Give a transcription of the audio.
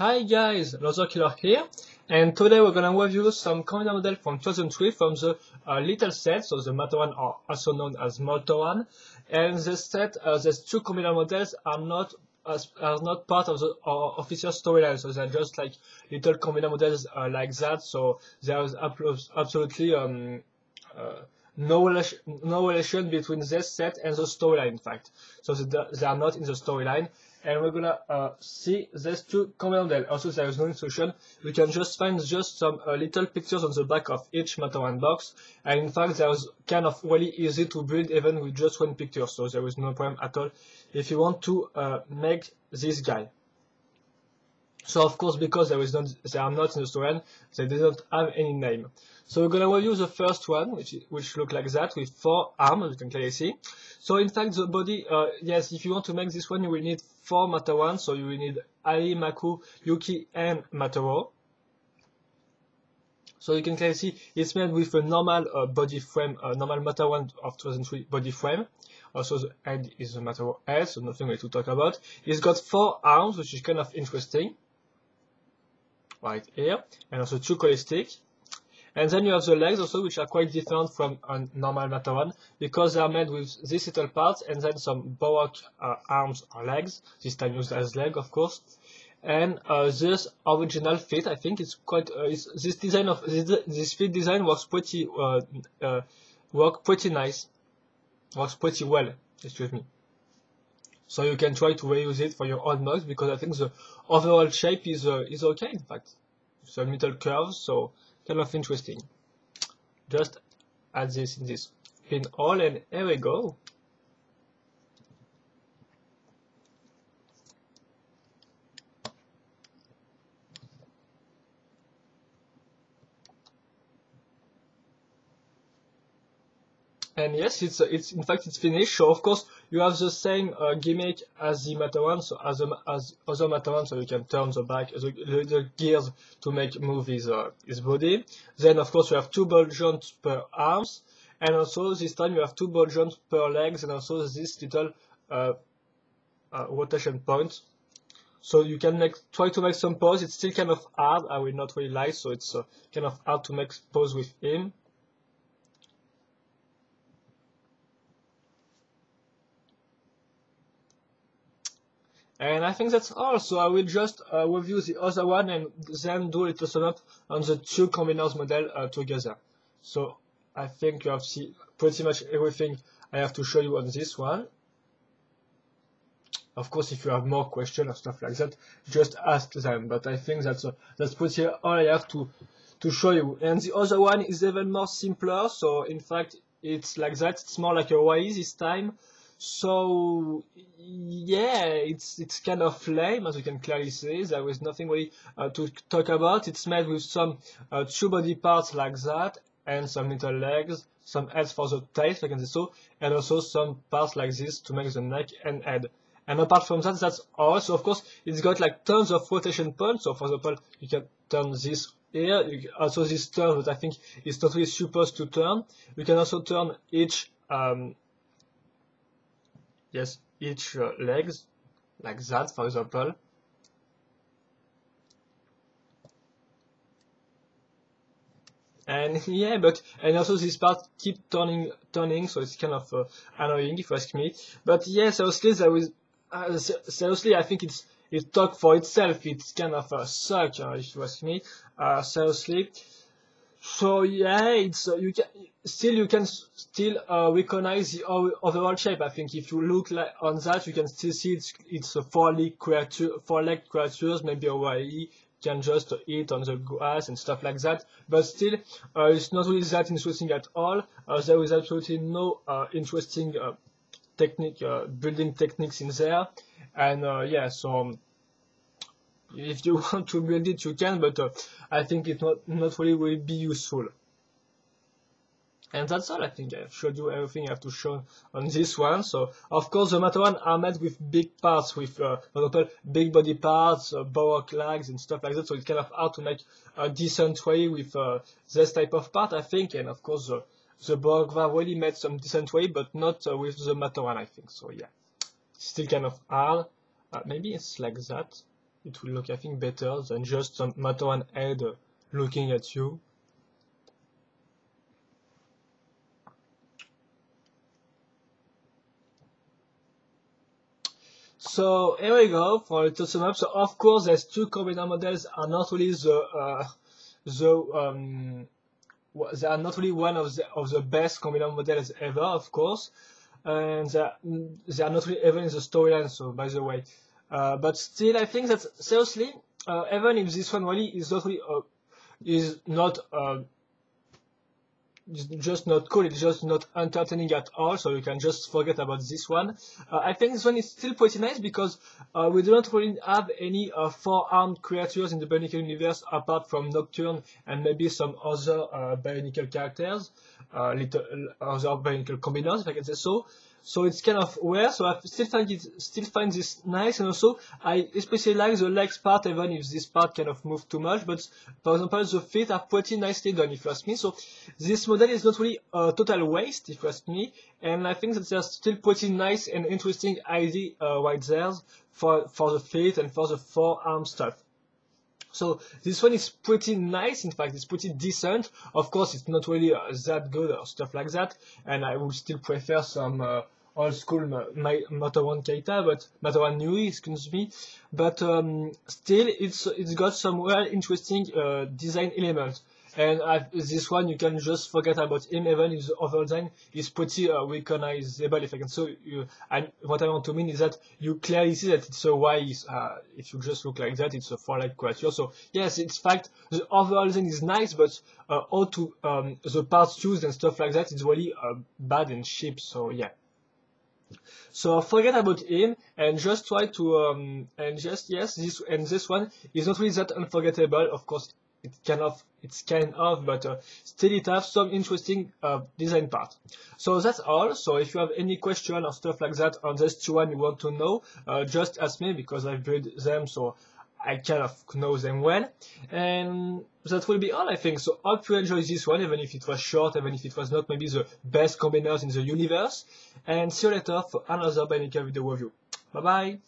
Hi guys, Loser Killer here, and today we're gonna review some commander model from 2003 from the little set, so the Matoran, are also known as Matoran. And this set, these two commander models are not part of the official storyline, so they're just like little commander models like that. So there is absolutely no relation between this set and the storyline, in fact. So they are not in the storyline. And we're gonna see these two command models. Also, there is no instruction. We can just find just some little pictures on the back of each Matoran box. And in fact, there is kind of really easy to build even with just one picture. So there is no problem at all if you want to make this guy. So of course, because they are not in the storyline, they didn't have any name. So we're gonna review the first one, which look like that with 4 arms, as you can clearly see. So in fact, the body, yes, if you want to make this one, you will need 4 Matoran. So you will need Ali, Maku, Yuki, and Matoro. So you can clearly see it's made with a normal body frame, normal Matoran of 2003 body frame. Also, the head is the Matoro head, so nothing really to talk about. It's got 4 arms, which is kind of interesting. Right here, and also 2 collistics. And then you have the legs also, which are quite different from a normal Matoran, because they are made with these little parts and then some Baroque arms or legs, this time used as leg, of course. And this original fit, I think it's quite, this design of, this fit design works pretty, nice, works pretty well, excuse me. So you can try to reuse it for your own mugs, because I think the overall shape is okay, in fact. Some little curves, so kind of interesting. Just add this in this pinhole, and here we go. And yes, it's in fact it's finished. So of course you have the same gimmick as the Matoran, so as other Matoran, so you can turn the back, the gears to make move his body. Then of course you have 2 ball joints per arms, and also this time you have 2 ball joints per legs, and also this little rotation point. So you can try to make some pose. It's still kind of hard. I will not really lie, so it's kind of hard to make pose with him. And I think that's all, so I will just review the other one and then do a little sum up on the 2 combiners model together. So I think you have seen pretty much everything I have to show you on this one. Of course, if you have more questions or stuff like that, just ask them, but I think that's pretty all I have to show you. And the other one is even more simpler, so in fact it's like that, it's more like a YE this time. So yeah, it's kind of lame, as you can clearly see. There is nothing really to talk about. It's made with some 2 body parts like that, and some little legs, some heads for the tail, like this, so, and also some parts like this to make the neck and head. And apart from that, that's all. So of course, it's got like tons of rotation points. So for example, you can turn this here. Also this turn, but I think it's not really supposed to turn. You can also turn each each legs, like that, for example. And yeah, and also this part keep turning, so it's kind of annoying if you ask me. But yeah, seriously, seriously, I think it talks for itself. It's kind of suck, if you ask me. Seriously. So yeah, it's you can still recognize the overall shape. I think if you look like on that, you can still see it's a 4-legged creatures, maybe a YE can just eat on the grass and stuff like that. But still, it's not really that interesting at all. There is absolutely no interesting building techniques in there. And yeah, so. If you want to build it, you can, but I think it not really will be useful. And that's all. I think I've showed you everything I have to show on this one. So of course the Matoran are made with big parts, with for example big body parts, Baroque legs and stuff like that. So it's kind of hard to make a decent way with this type of part, I think. And of course the Baroque really made some decent way, but not with the Matoran, I think. So yeah, still kind of hard. Maybe it's like that. it will look, I think, better than just some Matoran head looking at you. So here we go for a total map. So of course, these two combiner models are not really they are not really one of the best combiner models ever, of course, and they are not really even in the storyline. So by the way, but still, I think that seriously, even if this one really is not really just not cool, it's just not entertaining at all, so you can just forget about this one. I think this one is still pretty nice because we do not really have any four-armed creatures in the Bionicle universe apart from Nocturne and maybe some other Bionicle characters, little other Bionicle combiners, if I can say so. So it's kind of rare, so I still find this nice, and also I especially like the legs part, even if this part kind of moved too much. But for example, the feet are pretty nicely done, if you ask me. So this model is not really a total waste, if you ask me, and I think that there's still pretty nice and interesting idea right there for the feet and for the forearm stuff. So this one is pretty nice, in fact, it's pretty decent. Of course, it's not really that good or stuff like that, and I would still prefer some old school Matoran Keita, but Matoran Nui, excuse me. But still, it's got some real interesting design elements. And this one, you can just forget about him, even if the other design is pretty recognizable, if I can. So, what I want to mean is that you clearly see that it's a Y. If you just look like that, it's a 4-like creature. So, yes, it's fact, the overall design is nice, but all to the parts used and stuff like that, it's really bad and cheap. So, yeah. So forget about him and just try to this one is not really that unforgettable. Of course, it's kind of, but still it has some interesting design part. So that's all. So if you have any question or stuff like that on this one you want to know, just ask me because I've built them, so I kind of know them well. And that will be all, I think. So hope you enjoyed this one, even if it was short, even if it was not maybe the best combiners in the universe. And see you later for another Bionicle video review. Bye bye!